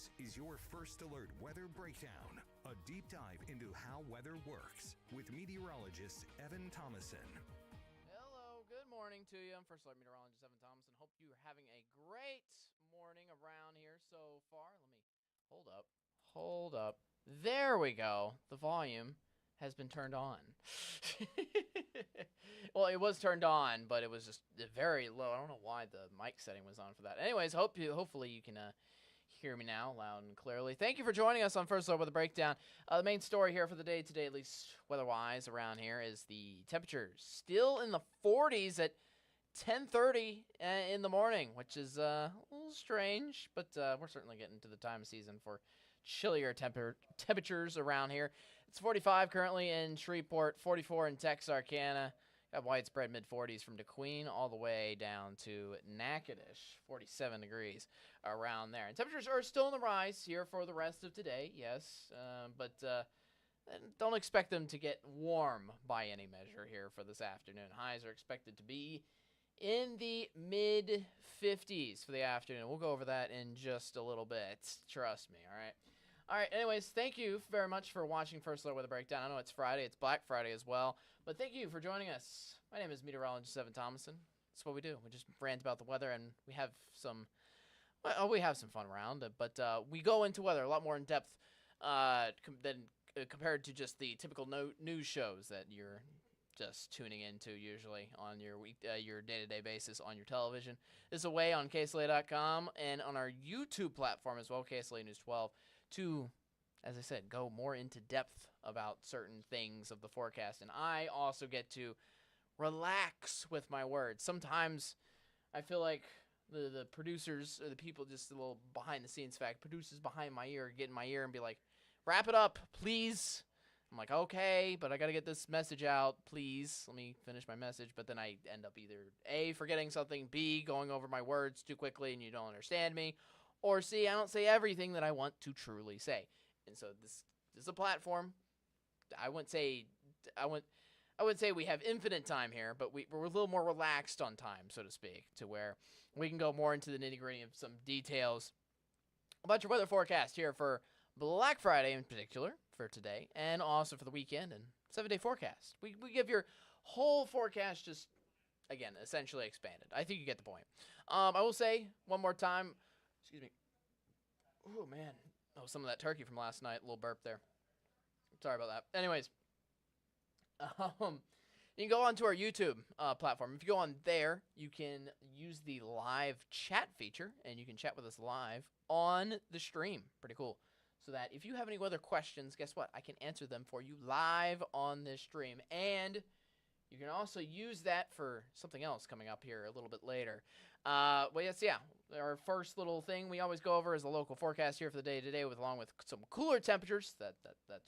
This is your First Alert Weather Breakdown, a deep dive into how weather works with meteorologist Evan Thomason. Hello, good morning to you. I'm First Alert Meteorologist Evan Thomason. Hope you're having a great morning around here so far. Let me hold up. There we go. The volume has been turned on. Well, it was turned on, but it was just very low. I don't know why the mic setting was on for that. Anyways, hopefully you can hear me now loud and clearly. Thank you for joining us on First Alert Weather Breakdown. The main story here for the day today, at least weather-wise around here, is the temperature still in the 40s at 10:30 in the morning, which is a little strange, but we're certainly getting to the time of season for chillier temperatures around here. It's 45 currently in Shreveport, 44 in Texarkana. Got widespread mid-40s from DeQueen all the way down to Natchitoches, 47 degrees around there. And temperatures are still on the rise here for the rest of today, yes, but don't expect them to get warm by any measure here for this afternoon. Highs are expected to be in the mid-50s for the afternoon. We'll go over that in just a little bit. Trust me, all right? All right, anyways, thank you very much for watching First Alert Weather Breakdown. I know it's Friday. It's Black Friday as well. But thank you for joining us. My name is meteorologist Evan Thomason. That's what we do. We just rant about the weather, and we have some fun around it. But we go into weather a lot more in depth than compared to just the typical news shows that you're just tuning into usually on your day-to-day basis on your television. This is a way on KSLA.com and on our YouTube platform as well, KSLA News 12, to, as I said, go more into depth about certain things of the forecast. And I also get to relax with my words. Sometimes I feel like the producers or the people, just a little behind-the-scenes fact, producers behind my ear get in my ear and be like, wrap it up, please. I'm like, okay, but I got to get this message out, please. Let me finish my message. But then I end up either A, forgetting something, B, going over my words too quickly and you don't understand me, or C, I don't say everything that I want to truly say. And so this is a platform. I wouldn't say we have infinite time here, but we're a little more relaxed on time, so to speak, to where we can go more into the nitty-gritty of some details about your weather forecast here for Black Friday in particular for today, and also for the weekend and 7-day forecast. We give your whole forecast just, again, essentially expanded. I think you get the point. I will say one more time, excuse me. Oh, man. Oh, some of that turkey from last night. A little burp there. Sorry about that. Anyways, you can go onto our YouTube platform. If you go on there, you can use the live chat feature, and you can chat with us live on the stream. Pretty cool. So that if you have any weather questions, guess what? I can answer them for you live on this stream. And you can also use that for something else coming up here a little bit later. Well, yes, yeah. Our first little thing we always go over is the local forecast here for the day today, along with some cooler temperatures. That's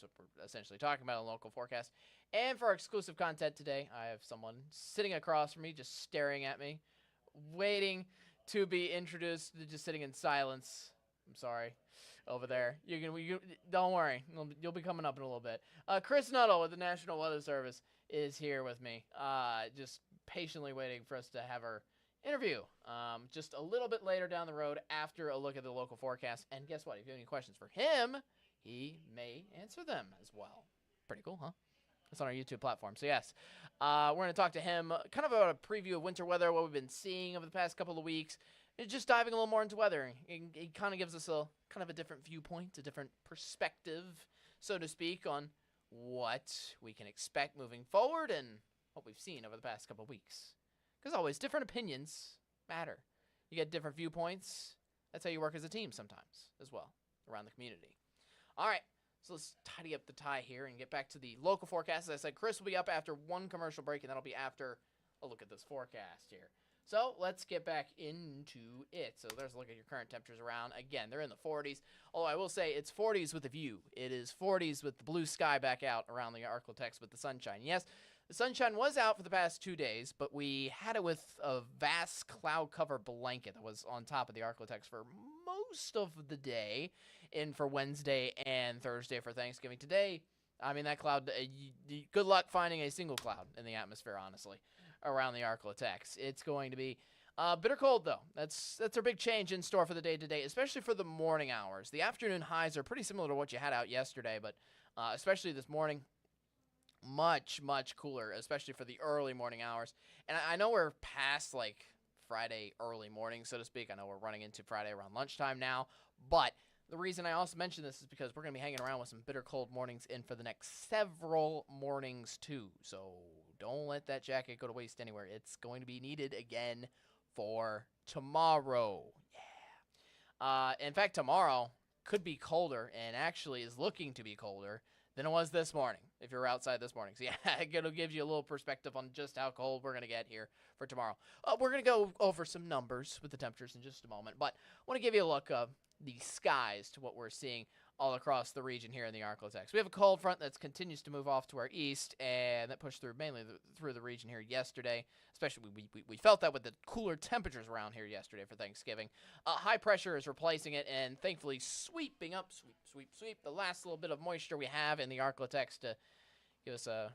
what we're essentially talking about in the local forecast. And for our exclusive content today, I have someone sitting across from me, just staring at me, waiting to be introduced, just sitting in silence. I'm sorry. Over there. You don't worry. You'll be coming up in a little bit. Chris Nuttall with the National Weather Service is here with me, just patiently waiting for us to have our interview just a little bit later down the road after a look at the local forecast. And guess what? If you have any questions for him, he may answer them as well. Pretty cool, huh? It's on our YouTube platform. So, yes, we're going to talk to him kind of about a preview of winter weather, what we've been seeing over the past couple of weeks. Just diving a little more into weather. It kind of gives us a kind of a different viewpoint, a different perspective, so to speak, on what we can expect moving forward and what we've seen over the past couple of weeks. Because always, different opinions matter. You get different viewpoints. That's how you work as a team sometimes as well around the community. All right, so let's tidy up the tie here and get back to the local forecast. As I said, Chris will be up after one commercial break, and that'll be after a look at this forecast here. So let's get back into it. So there's a look at your current temperatures around. Again, they're in the 40s. Although I will say it's 40s with a view. It is 40s with the blue sky back out around the Arklatex with the sunshine. Yes, the sunshine was out for the past 2 days, but we had it with a vast cloud cover blanket that was on top of the Arklatex for most of the day, and for Wednesday and Thursday for Thanksgiving. Today, I mean, that cloud, good luck finding a single cloud in the atmosphere, honestly, around the Arklatex. It's going to be Bitter cold, though. That's our big change in store for the day today, especially for the morning hours. The afternoon highs are pretty similar to what you had out yesterday, but especially this morning, much, much cooler, especially for the early morning hours. And I know we're past, like, Friday early morning, so to speak. I know we're running into Friday around lunchtime now, but the reason I also mention this is because we're going to be hanging around with some bitter cold mornings in for the next several mornings, too. So don't let that jacket go to waste anywhere. It's going to be needed again for tomorrow. Yeah. In fact, tomorrow could be colder and actually is looking to be colder than it was this morning if you're outside this morning. So, yeah, it'll give you a little perspective on just how cold we're going to get here for tomorrow. We're going to go over some numbers with the temperatures in just a moment, but I want to give you a look of the skies to what we're seeing all across the region here in the Arklatex. We have a cold front that continues to move off to our east, and that pushed through mainly through the region here yesterday. Especially, we felt that with the cooler temperatures around here yesterday for Thanksgiving. High pressure is replacing it, and thankfully sweeping up, sweep, the last little bit of moisture we have in the Arklatex to give us a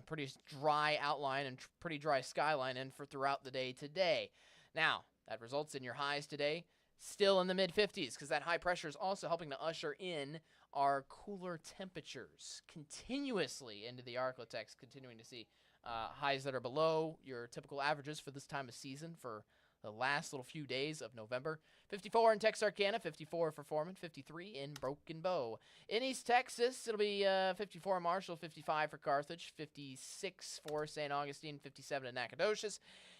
pretty dry outline and pretty dry skyline in for throughout the day today. Now, that results in your highs today still in the mid-50s because that high pressure is also helping to usher in our cooler temperatures continuously into the Arklatex, continuing to see highs that are below your typical averages for this time of season for the last little few days of November. 54 in Texarkana, 54 for Foreman, 53 in Broken Bow. In East Texas, it'll be 54 in Marshall, 55 for Carthage, 56 for St. Augustine, 57 in Nacogdoches.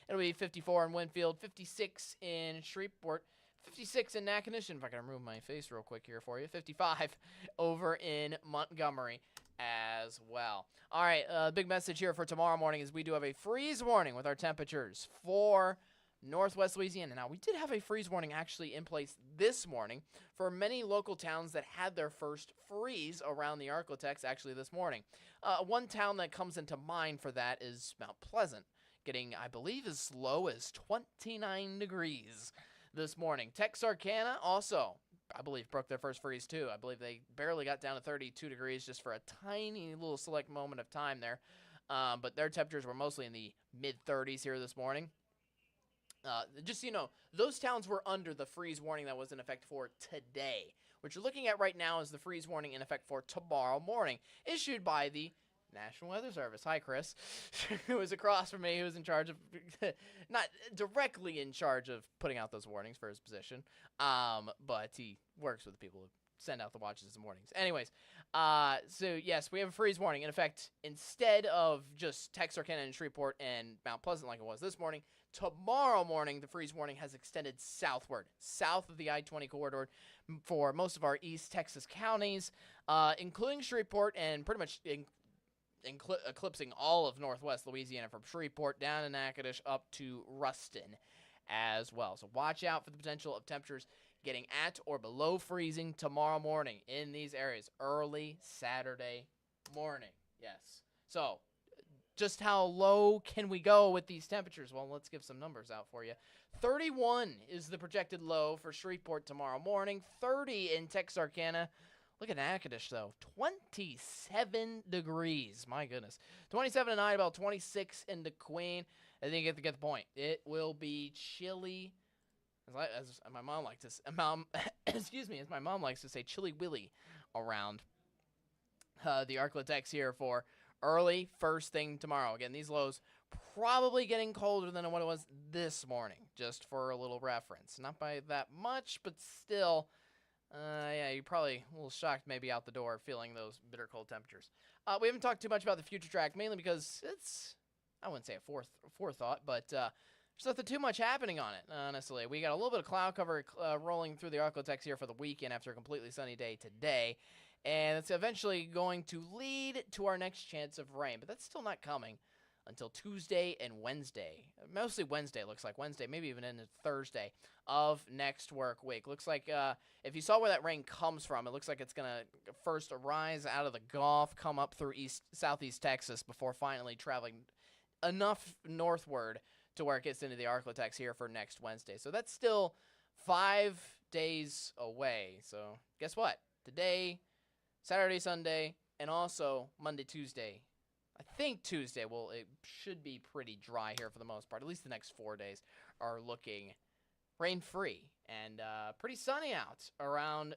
It'll be 54 in Winfield, 56 in Shreveport, 56 in Natchitoches, if I can remove my face real quick here for you. 55 over in Montgomery as well. All right, big message here for tomorrow morning is we do have a freeze warning with our temperatures for Northwest Louisiana. Now, we did have a freeze warning actually in place this morning for many local towns that had their first freeze around the Arklatex actually this morning. One town that comes into mind for that is Mount Pleasant, getting, I believe, as low as 29 degrees this morning. Texarkana also, I believe, broke their first freeze too. I believe they barely got down to 32 degrees just for a tiny little select moment of time there. But their temperatures were mostly in the mid-30s here this morning. Just so you know, those towns were under the freeze warning that was in effect for today. What you're looking at right now is the freeze warning in effect for tomorrow morning, issued by the National Weather Service. Hi, Chris, who was across from me, who was in charge of, not directly in charge of putting out those warnings for his position, but he works with the people who send out the watches in the mornings. Anyways, so yes, we have a freeze warning. In effect, instead of just Texarkana and Shreveport and Mount Pleasant like it was this morning, tomorrow morning the freeze warning has extended southward, south of the I-20 corridor for most of our East Texas counties, including Shreveport and pretty much eclipsing all of Northwest Louisiana from Shreveport down to Natchitoches up to Ruston as well. So watch out for the potential of temperatures getting at or below freezing tomorrow morning in these areas early Saturday morning. Yes. So just how low can we go with these temperatures? Well, let's give some numbers out for you. 31 is the projected low for Shreveport tomorrow morning. 30 in Texarkana. Look at Natchitoches, though. 27 degrees. My goodness. 27 in Idabel, 26 in DeQueen. I think you get the point. It will be chilly, as my mom likes to say, as my mom likes to say, chilly willy around the Arklatex here for early first thing tomorrow. Again, these lows probably getting colder than what it was this morning, just for a little reference. Not by that much, but still. Yeah, you're probably a little shocked maybe out the door feeling those bitter cold temperatures. We haven't talked too much about the future track, mainly because it's, I wouldn't say a forethought, but there's nothing too much happening on it, honestly. We got a little bit of cloud cover rolling through the Arklatex here for the weekend after a completely sunny day today, and it's eventually going to lead to our next chance of rain, but that's still not coming until Tuesday and Wednesday. Mostly Wednesday, looks like. Wednesday, maybe even into Thursday of next work week. Looks like if you saw where that rain comes from, it looks like it's going to first arise out of the Gulf, come up through southeast Texas before finally traveling enough northward to where it gets into the Arklatex here for next Wednesday. So that's still 5 days away. So guess what? Today, Saturday, Sunday, and also Monday, Tuesday, I think Tuesday it should be pretty dry here for the most part. At least the next 4 days are looking rain-free and pretty sunny out around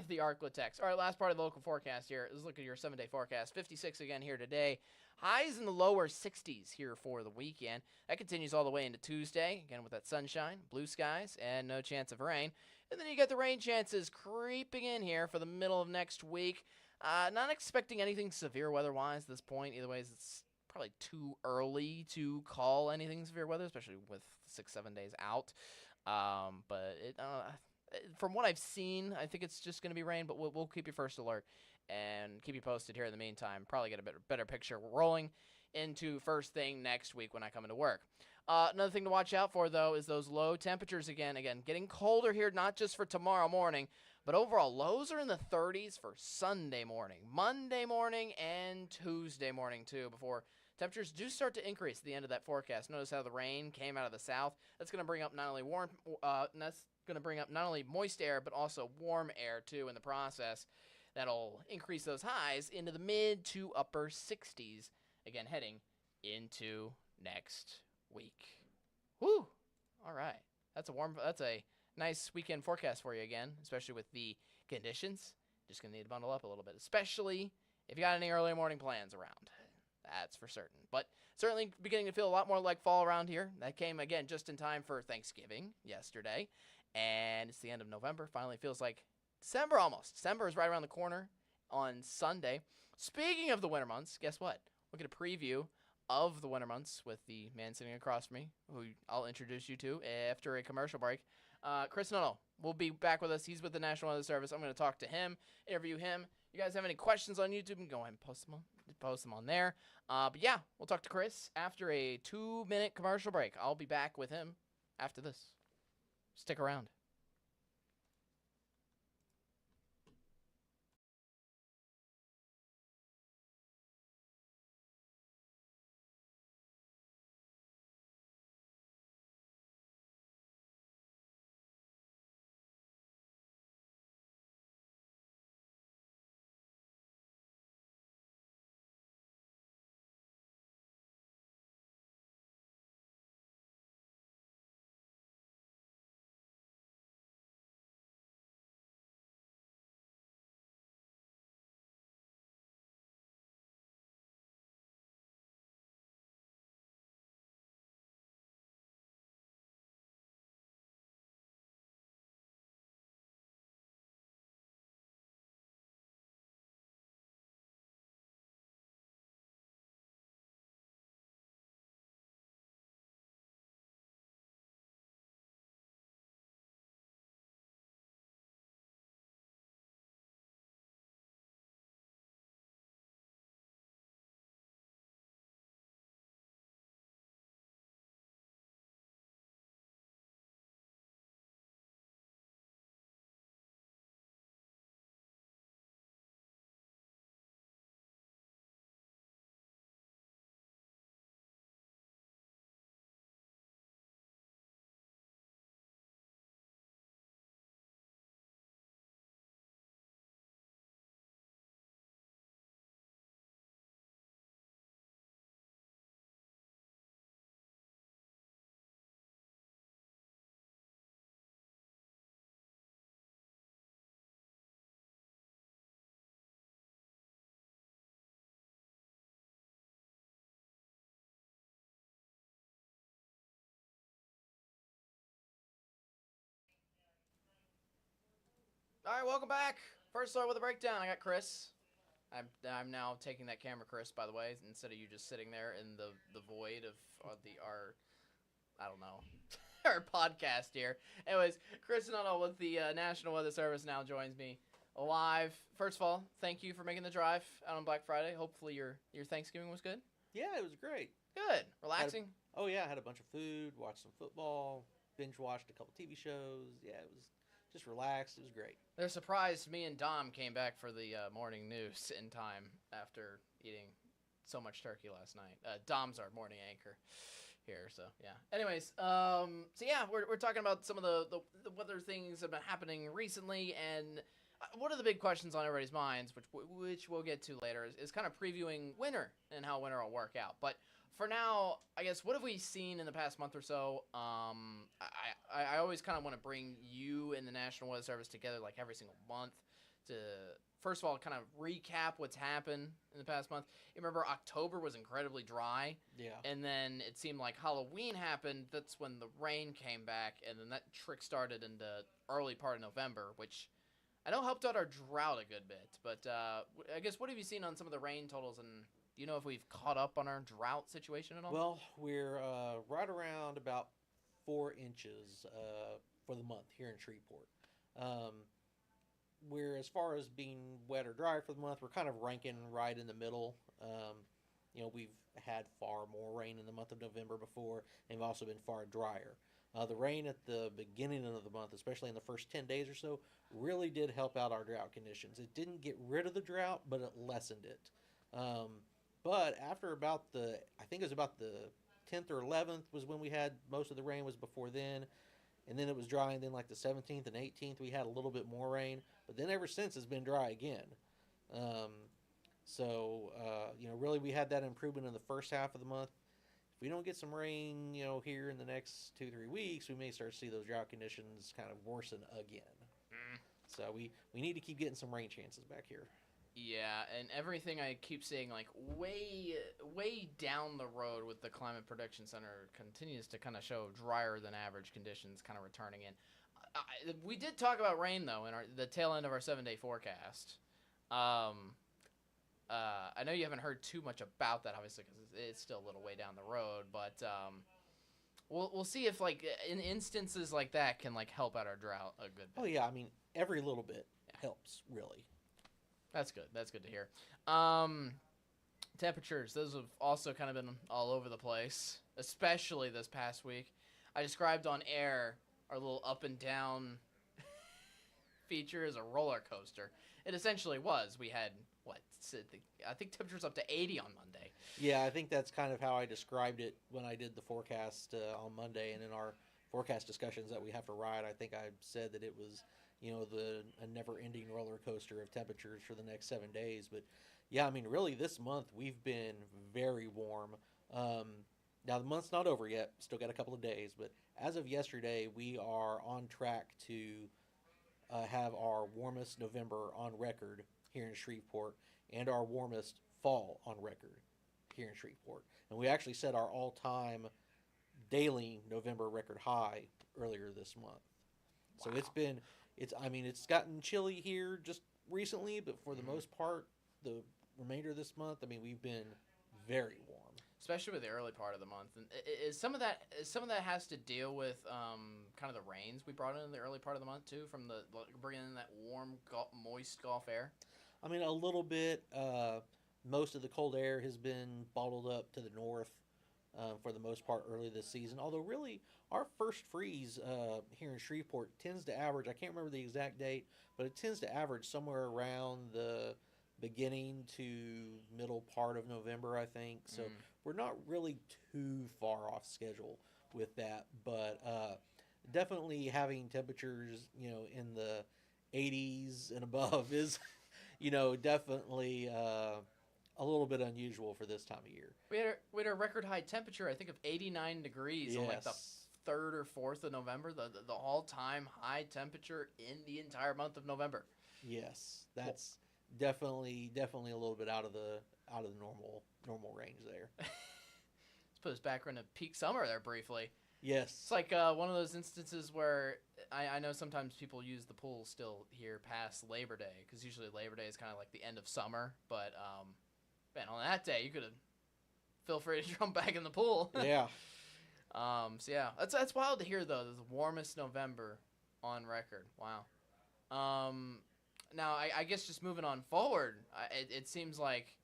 the Arklatex. All right, last part of the local forecast here. Let's look at your 7-day forecast. 56 again here today. Highs in the lower 60s here for the weekend. That continues all the way into Tuesday, again with that sunshine, blue skies, and no chance of rain. And then you get the rain chances creeping in here for the middle of next week. Not expecting anything severe weather-wise at this point. Either way, it's probably too early to call anything severe weather, especially with 6-7 days out. But from what I've seen, I think it's just going to be rain, but we'll keep you first alert and keep you posted here in the meantime. Probably get a better picture rolling into first thing next week when I come into work. Another thing to watch out for, though, is those low temperatures again. Again, getting colder here, not just for tomorrow morning, but overall, lows are in the 30s for Sunday morning, Monday morning, and Tuesday morning, too, before temperatures do start to increase at the end of that forecast. Notice how the rain came out of the south. That's going to bring up not only moist air, but also warm air, too, in the process. That'll increase those highs into the mid to upper 60s, again, heading into next week. Woo! All right. That's a nice weekend forecast for you again, especially with the conditions. Just going to need to bundle up a little bit, especially if you got any early morning plans around. That's for certain. But certainly beginning to feel a lot more like fall around here. That came, again, just in time for Thanksgiving yesterday. And it's the end of November. Finally feels like December almost. December is right around the corner on Sunday. Speaking of the winter months, guess what? We'll get a preview of the winter months with the man sitting across from me, who I'll introduce you to after a commercial break. Chris Nuttall will be back with us. He's with the National Weather Service. I'm going to talk to him, interview him. You guys have any questions on YouTube, you can go ahead and post them on there. But yeah, we'll talk to Chris after a 2-minute commercial break. I'll be back with him after this. Stick around. All right, welcome back. First start with a breakdown. I got Chris. I'm now taking that camera, Chris, by the way, instead of you just sitting there in the void of our I don't know, our podcast here. Anyways, Chris Nuttall with the National Weather Service now joins me live. First of all, thank you for making the drive out on Black Friday. Hopefully your Thanksgiving was good. Yeah, it was great. Good. Relaxing? I had a bunch of food, watched some football, binge watched a couple TV shows. Yeah, it was just relaxed. It was great. They're surprised me and Dom came back for the morning news in time after eating so much turkey last night. Dom's our morning anchor here, so yeah. Anyways, we're talking about some of the weather things that have been happening recently, and one of the big questions on everybody's minds, which we'll get to later, is kind of previewing winter and how winter will work out. But for now, I guess, what have we seen in the past month or so? I always kind of want to bring you and the National Weather Service together like every single month to, first of all, kind of recap what's happened in the past month. You remember October was incredibly dry. Yeah. And then it seemed like Halloween happened. That's when the rain came back. And then that trick started in the early part of November, which I know helped out our drought a good bit. But I guess, what have you seen on some of the rain totals? And do you know if we've caught up on our drought situation at all? Well, we're right around about 4 inches for the month here in Shreveport. We're, as far as being wet or dry for the month, we're kind of ranking right in the middle. We've had far more rain in the month of November before, and we've also been far drier. The rain at the beginning of the month, especially in the first 10 days or so, really did help out our drought conditions. It didn't get rid of the drought, but it lessened it. But after I think it was about the 10th or 11th was when we had most of the rain was before then. And then it was dry, and then like the 17th and 18th we had a little bit more rain. But then ever since it's been dry again. Really we had that improvement in the first half of the month. If we don't get some rain, here in the next 2-3 weeks, we may start to see those drought conditions kind of worsen again. So we need to keep getting some rain chances back here. Yeah, and everything I keep seeing, like, way down the road with the Climate Prediction Center continues to kind of show drier than average conditions kind of returning in. We did talk about rain, though, in the tail end of our 7-day forecast. I know you haven't heard too much about that, obviously, because it's still a little way down the road, but we'll see if, like, in instances like that can, like, help out our drought a good bit. Oh, yeah, I mean, every little bit helps, really. That's good. That's good to hear. Temperatures, those have also kind of been all over the place, especially this past week. I described on air our little up and down feature as a roller coaster. It essentially was. We had, I think temperatures up to 80 on Monday. Yeah, I think that's kind of how I described it when I did the forecast on Monday. And in our forecast discussions that we have to ride, I think I said that it was a never-ending roller coaster of temperatures for the next 7 days. But yeah, I mean, really, this month we've been very warm. Now the month's not over yet; still got a couple of days. But as of yesterday, we are on track to have our warmest November on record here in Shreveport, and our warmest fall on record here in Shreveport. And we actually set our all-time daily November record high earlier this month. Wow. So it's gotten chilly here just recently, but for the most part, the remainder of this month, I mean, we've been very warm. Especially with the early part of the month. And is some of that has to deal with kind of the rains we brought in the early part of the month too, from bringing in that warm, moist Gulf air? I mean, a little bit. Most of the cold air has been bottled up to the north for the most part early this season. Although really, our first freeze here in Shreveport tends to average, I can't remember the exact date, but it tends to average somewhere around the beginning to middle part of November, I think. So we're not really too far off schedule with that. But definitely having temperatures, in the 80s and above is, definitely a little bit unusual for this time of year. We had a record high temperature, I think, of 89 degrees on like the 3rd or 4th of November, the all-time high temperature in the entire month of November. Yes, that's definitely a little bit out of the normal range there. Let's put us back into peak summer there briefly. Yes. It's like one of those instances where I know sometimes people use the pool still here past Labor Day, because usually Labor Day is kind of like the end of summer. But, man, on that day, you could feel free to jump back in the pool. Yeah. So, yeah, that's wild to hear, though. The warmest November on record. Wow. Now, I guess just moving on forward, it seems like,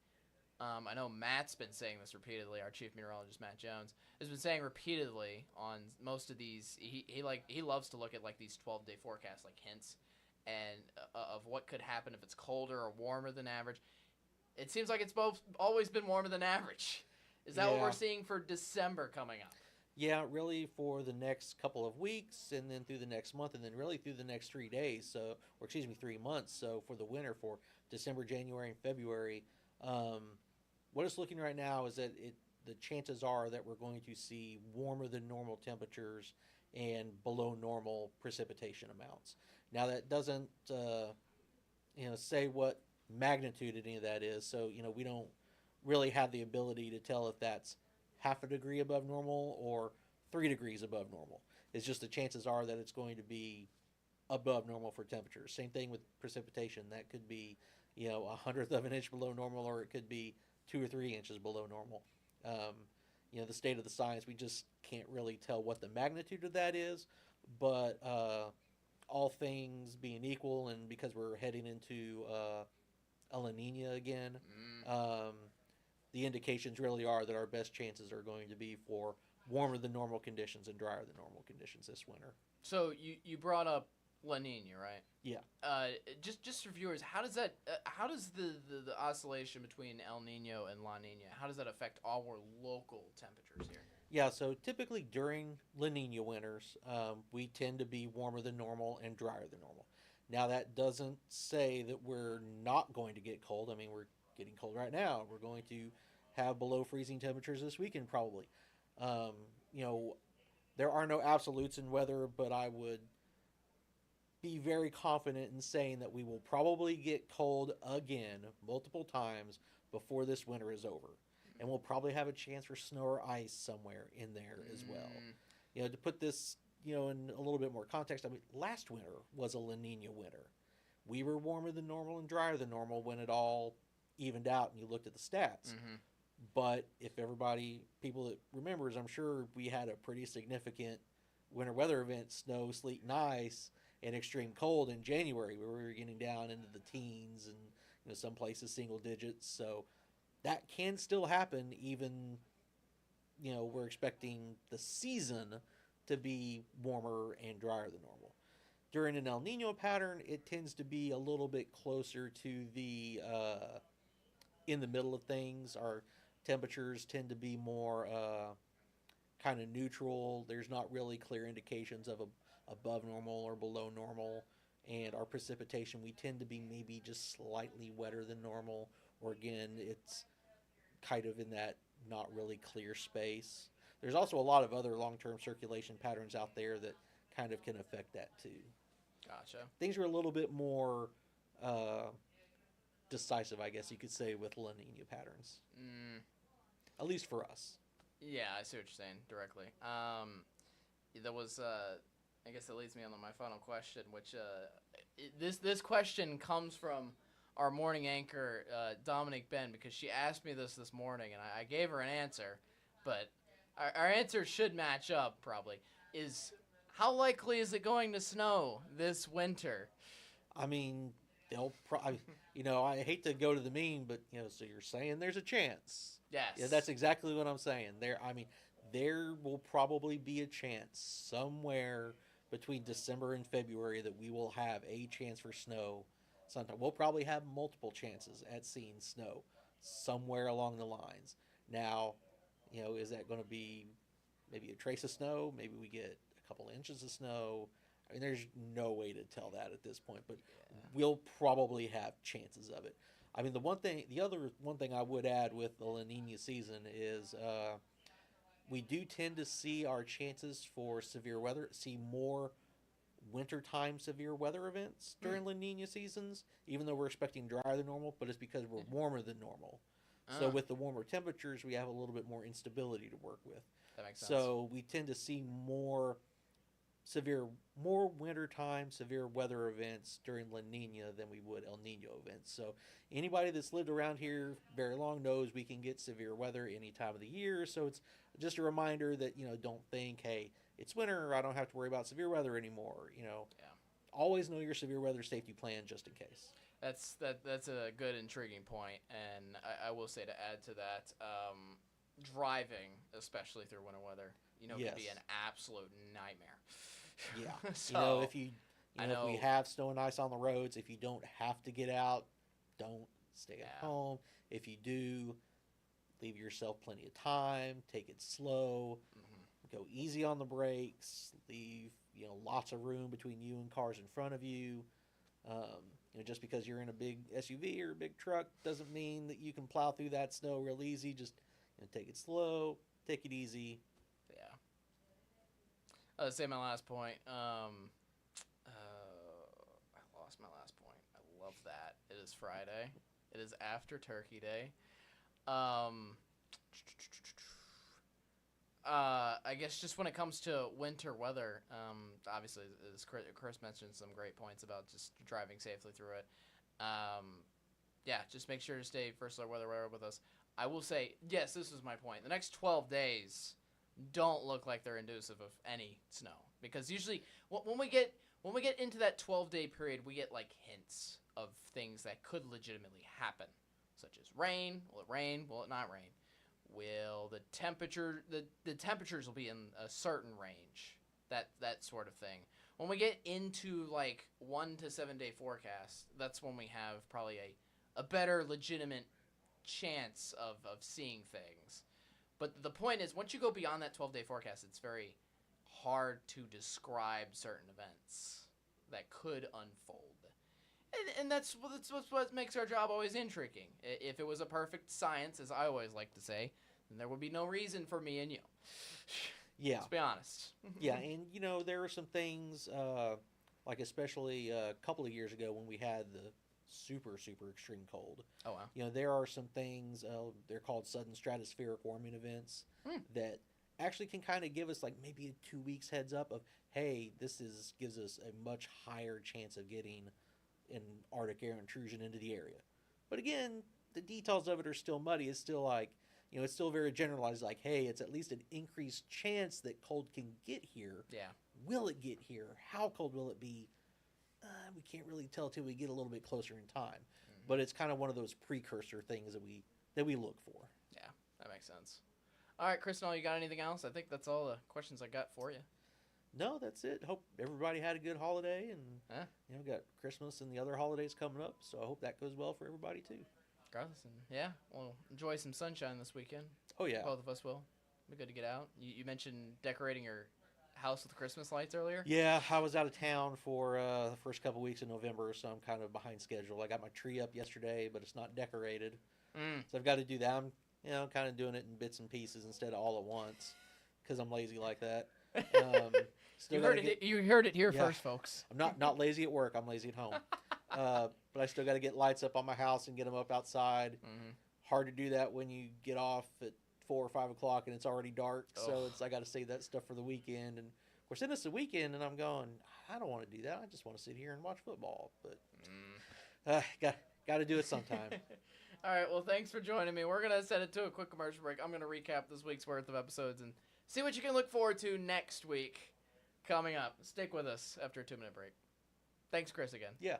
I know Matt's been saying this repeatedly, our chief meteorologist, Matt Jones, has been saying repeatedly on most of these, he loves to look at like these 12-day forecasts, like hints, and of what could happen if it's colder or warmer than average. It seems like it's always been warmer than average. Is that what we're seeing for December coming up? Yeah, really for the next couple of weeks, and then through the next month, and then really through the next 3 days. So, or excuse me, 3 months. So for the winter, for December, January, and February, um, what it's looking right now is that the chances are that we're going to see warmer than normal temperatures and below normal precipitation amounts. Now that doesn't say what magnitude any of that is. So we don't really have the ability to tell if that's half a degree above normal or 3 degrees above normal. It's just the chances are that it's going to be above normal for temperatures. Same thing with precipitation. That could be, 100th of an inch below normal, or it could be 2 or 3 inches below normal. The state of the science, we just can't really tell what the magnitude of that is. But all things being equal, and because we're heading into El Nino again, the indications really are that our best chances are going to be for warmer than normal conditions and drier than normal conditions this winter. So you brought up La Nina, right? Yeah. Just for viewers, how does that how does the oscillation between El Nino and La Nina, how does that affect our local temperatures here? Yeah, so typically during La Nina winters, we tend to be warmer than normal and drier than normal. Now that doesn't say that we're not going to get cold. I mean, we're getting cold right now. We're going to have below freezing temperatures this weekend probably. There are no absolutes in weather, but I would be very confident in saying that we will probably get cold again multiple times before this winter is over. And we'll probably have a chance for snow or ice somewhere in there as well. To put this, in a little bit more context, I mean, last winter was a La Nina winter. We were warmer than normal and drier than normal when it all evened out and you looked at the stats. But if people that remembers, I'm sure we had a pretty significant winter weather event, snow, sleet, and ice, and extreme cold in January, where we were getting down into the teens and some places single digits. So that can still happen, even we're expecting the season to be warmer and drier than normal. During an El Nino pattern, it tends to be a little bit closer to the in the middle of things. Our temperatures tend to be more kind of neutral. There's not really clear indications of above normal or below normal. And our precipitation, we tend to be maybe just slightly wetter than normal, or again, it's kind of in that not really clear space. There's also a lot of other long-term circulation patterns out there that kind of can affect that too. Gotcha. Things are a little bit more decisive, I guess you could say, with La Nina patterns. At least for us. Yeah, I see what you're saying directly. There was, I guess that leads me on to my final question, which this question comes from our morning anchor, Dominic Ben, because she asked me this morning, and I gave her an answer, but our answer should match up probably. Is how likely is it going to snow this winter? I mean, they'll probably, I hate to go to the mean, but, so you're saying there's a chance. Yes. Yeah, that's exactly what I'm saying. There will probably be a chance somewhere between December and February that we will have a chance for snow. Sometime we'll probably have multiple chances at seeing snow somewhere along the lines. Now, is that going to be maybe a trace of snow? Maybe we get a couple inches of snow. I mean, there's no way to tell that at this point, but we'll probably have chances of it. I mean, the other one thing I would add with the La Nina season is we do tend to see our chances for severe weather, see more wintertime severe weather events during La Nina seasons, even though we're expecting drier than normal, but it's because we're warmer than normal. So with the warmer temperatures, we have a little bit more instability to work with. That makes sense. So we tend to see more wintertime severe weather events during La Nina than we would El Nino events. So anybody that's lived around here very long knows we can get severe weather any time of the year. So it's just a reminder that, don't think, hey, it's winter, I don't have to worry about severe weather anymore. Always know your severe weather safety plan just in case. That's a good, intriguing point, and I will say to add to that, driving, especially through winter weather, Yes. can be an absolute nightmare. Yeah. So, if we have snow and ice on the roads, if you don't have to get out, don't stay at home. If you do, leave yourself plenty of time, take it slow. go easy on the brakes, leave lots of room between you and cars in front of you. Just because you're in a big SUV or a big truck doesn't mean that you can plow through that snow real easy. Just take it slow, take it easy. Yeah. I'll say my last point. I lost my last point. I love that. It is Friday. It is after Turkey Day. I guess just when it comes to winter weather, obviously, as Chris mentioned some great points about just driving safely through it. Yeah, just make sure to stay First Alert Weather with us. I will say, yes, this is my point. The next 12 days don't look like they're inducive of any snow, because usually when we get into that 12-day period, we get like hints of things that could legitimately happen, such as rain. Will it rain? Will it not rain? Will the temperatures will be in a certain range, that sort of thing. When we get into like 1 to 7 day forecast, that's when we have probably a better legitimate chance of seeing things. But the point is, once you go beyond that 12-day forecast, it's very hard to describe certain events that could unfold. And that's what makes our job always intriguing. If it was a perfect science, as I always like to say, then there would be no reason for me and you. Yeah. Let's be honest. Yeah, and there are some things, like especially a couple of years ago when we had the super, super extreme cold. Oh, wow. There are some things, they're called sudden stratospheric warming events, that actually can kind of give us like maybe a 2 weeks heads up of, hey, gives us a much higher chance of getting an Arctic air intrusion into the area. But again, the details of it are still muddy. It's still like, it's still very generalized, like, hey, it's at least an increased chance that cold can get here. Yeah. Will it get here? How cold will it be? We can't really tell till we get a little bit closer in time. Mm-hmm. But it's kind of one of those precursor things that we look for. Yeah, that makes sense. All right, Chris Nuttall, you got anything else? I think that's all the questions I got for you. No, that's it. Hope everybody had a good holiday, and got Christmas and the other holidays coming up, so I hope that goes well for everybody too. Regardless, yeah, well, enjoy some sunshine this weekend. Oh yeah, both of us will. Be good to get out. You mentioned decorating your house with Christmas lights earlier. Yeah, I was out of town for the first couple weeks in November, so I'm kind of behind schedule. I got my tree up yesterday, but it's not decorated, so I've got to do that. I'm kind of doing it in bits and pieces instead of all at once, because I'm lazy like that. You heard it here first, folks. I'm not lazy at work. I'm lazy at home. But I still got to get lights up on my house and get them up outside. Mm-hmm. Hard to do that when you get off at 4 or 5 o'clock and it's already dark. Oh. So I got to save that stuff for the weekend. And of course, then it's the weekend, and I'm going, I don't want to do that. I just want to sit here and watch football. But got to do it sometime. All right. Well, thanks for joining me. We're gonna set it to a quick commercial break. I'm gonna recap this week's worth of episodes and see what you can look forward to next week coming up. Stick with us after a 2-minute break. Thanks, Chris, again. Yeah.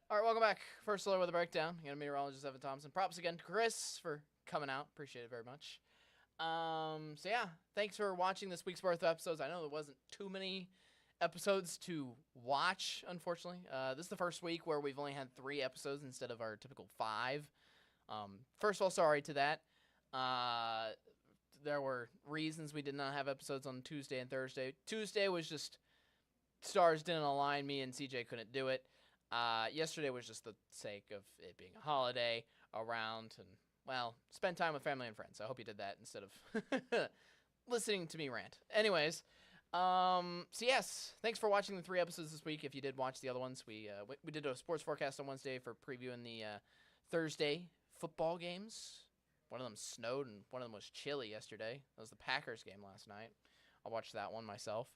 All right, welcome back. First Alert with a Breakdown. Again, meteorologist Evan Thompson. Props again to Chris for coming out. Appreciate it very much. So yeah, thanks for watching this week's worth of episodes. I know there wasn't too many episodes to watch, unfortunately. This is the first week where we've only had 3 episodes instead of our typical 5. First of all, sorry to that. There were reasons we did not have episodes on Tuesday and Thursday. Tuesday was just stars didn't align. Me and CJ couldn't do it. Yesterday was just the sake of it being a holiday around and, well, spend time with family and friends. I hope you did that instead of listening to me rant. Anyways, so yes, thanks for watching the 3 episodes this week. If you did watch the other ones, we did a sports forecast on Wednesday for previewing the Thursday football games. One of them snowed and one of them was chilly yesterday. That was the Packers game last night. I watched that one myself.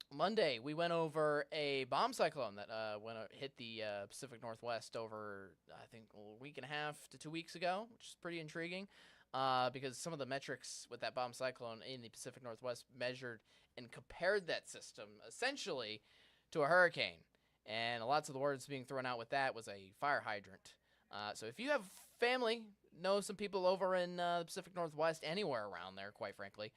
Monday, we went over a bomb cyclone that hit the Pacific Northwest over, I think, a week and a half to 2 weeks ago, which is pretty intriguing because some of the metrics with that bomb cyclone in the Pacific Northwest measured and compared that system essentially to a hurricane. And lots of the words being thrown out with that was a fire hydrant. So if you have family, know some people over in the Pacific Northwest, anywhere around there, quite frankly,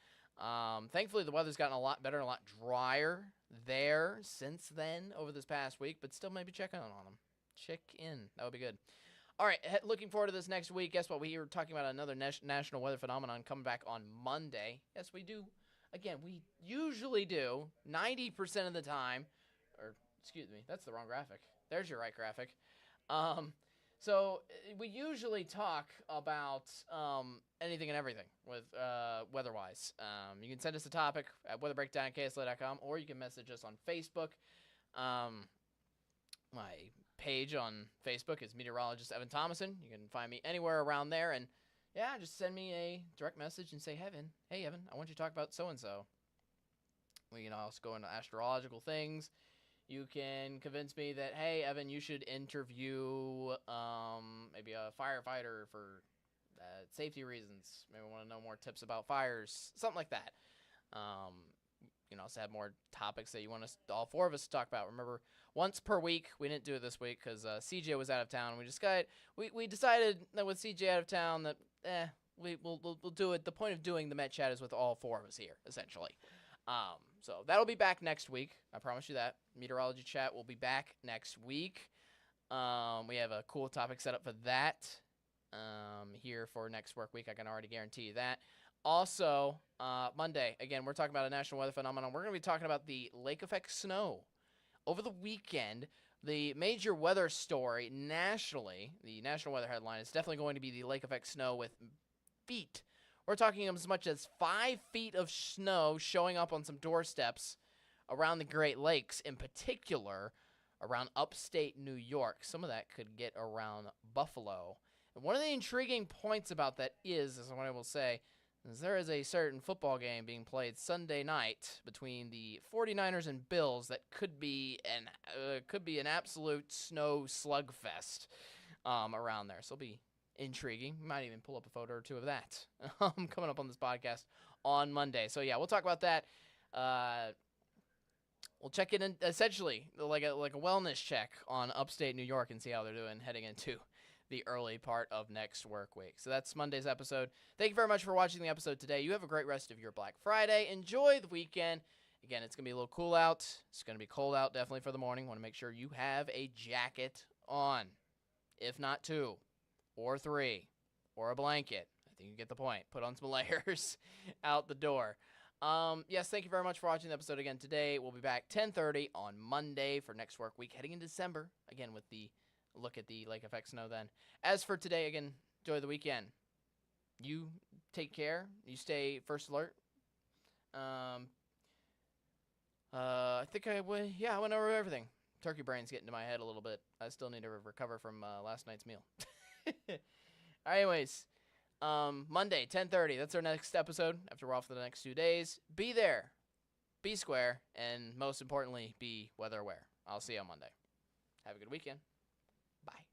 thankfully the weather's gotten a lot better and a lot drier there since then over this past week, but still maybe check in on them. Check in. That would be good. All right, looking forward to this next week. Guess what? We are talking about another national weather phenomenon coming back on Monday. Yes, we do. Again, we usually do 90% of the time, or excuse me, that's the wrong graphic. There's your right graphic. So we usually talk about anything and everything with weather-wise. You can send us a topic at weatherbreakdown@ksla.com, or you can message us on Facebook. My page on Facebook is meteorologist Evan Thomason. You can find me anywhere around there, and yeah, just send me a direct message and say, hey Evan, I want you to talk about so-and-so. We can also go into astrological things. You can convince me that, hey, Evan, you should interview maybe a firefighter for safety reasons. Maybe want to know more tips about fires, something like that. You can also have more topics that you want us, all 4 of us, to talk about. Remember, once per week. We didn't do it this week because CJ was out of town. We decided that with CJ out of town that we'll do it. The point of doing the Met Chat is with all 4 of us here, essentially. So that'll be back next week. I promise you that. Meteorology Chat will be back next week. We have a cool topic set up for that here for next work week. I can already guarantee you that. Also, Monday, again, we're talking about a national weather phenomenon. We're going to be talking about the lake effect snow. Over the weekend, the major weather story nationally, the national weather headline, is definitely going to be the lake effect snow with feet. We're talking as much as 5 feet of snow showing up on some doorsteps around the Great Lakes, in particular around upstate New York. Some of that could get around Buffalo. And one of the intriguing points about that is what I will say, is there is a certain football game being played Sunday night between the 49ers and Bills that could be an absolute snow slugfest around there. So it'll be intriguing. We might even pull up a photo or 2 of that coming up on this podcast on Monday. So yeah, we'll talk about that. We'll check in essentially like a wellness check on upstate New York and see how they're doing heading into the early part of next work week. So that's Monday's episode. Thank you very much for watching the episode today. You have a great rest of your Black Friday. Enjoy the weekend. Again, it's going to be a little cool out. It's going to be cold out definitely for the morning. Want to make sure you have a jacket on, if not 2 or 3 or a blanket. I think you get the point. Put on some layers out the door. Yes, thank you very much for watching the episode again today. We'll be back 10:30 on Monday for next work week, heading into December, again with the look at the lake effect snow then. As for today, again, enjoy the weekend. You take care. You stay first alert. I think I went over everything. Turkey brain's getting to my head a little bit. I still need to recover from last night's meal. Anyways, Monday, 10:30. That's our next episode after we're off for the next 2 days. Be there, be square, and most importantly, be weather aware. I'll see you on Monday. Have a good weekend. Bye.